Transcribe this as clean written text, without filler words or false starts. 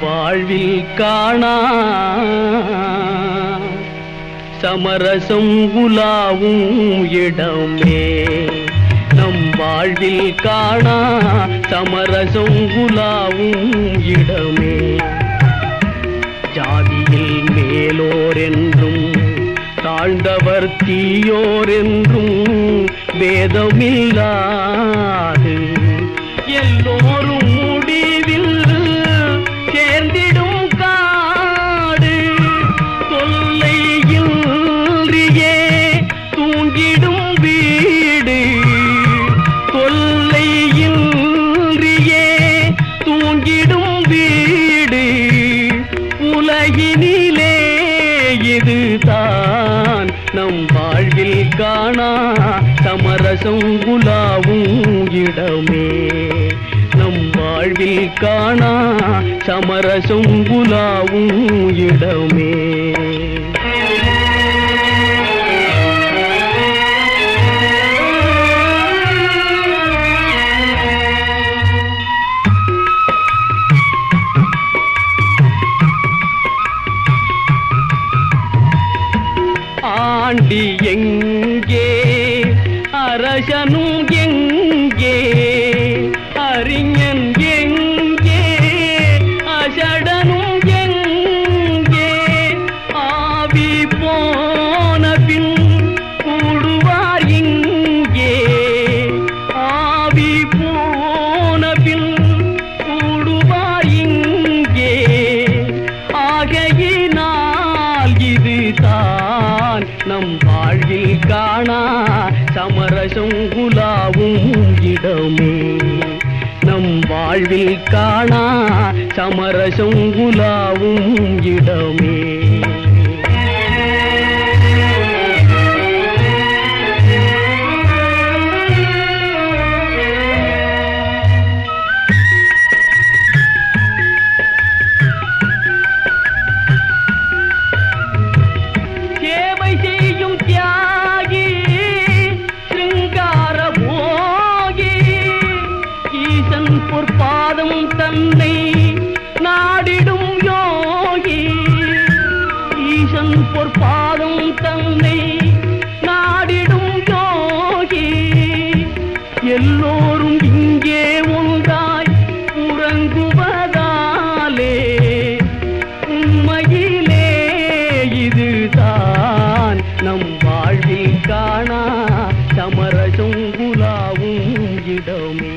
வாழ்வில் காணா சமரசம் உலாவும் இடமே. நம் வாழ்வில் காணா சமரசம் உலாவும் இடமே. ஜாதியில் மேலோர் என்றும் தாழ்ந்தவர் தீயோர் என்றும் வேதமில்லாது எல்லோரும் முடிவில் சேர்ந்திடும் காடு. தொல்லையின்றியே தூங்கிடும் வீடு. தொல்லையின்றியே தூங்கிடும் வீடு. உலகினிலே இதுதான் நம் வாழ்வில் காணா சமரசம் உலாவும் இடமே. நம் வாழ்வில் காணா சமரசம் உலாவும் இடமே. ஆண்டி எங்கே அரசனும் எங்கே அறிஞன் எங்கே அசடனும் எங்கே. ஆவி போன பின் கூடுவார் இங்கே. ஆவி போன பின் கூடுவார் இங்கே. ஆகையினால் இதுதான் நம் வாழ்வில் காணா சமரசம் உலாவும் இடமே. நம் வாழ்வில் காணா சமரசம் உலாவும் இடமே. பொற்பாதம் தன்னை நாடிடும் யோகி. ஈசன் பொற்பாதம் தன்னை நாடிடும் யோகி. எல்லோரும் இங்கே ஒன்றாய் உறங்குவதாலே உண்மையிலே இதுதான் நம் வாழ்வில் காணா சமரசம் உலாவும் இடமே.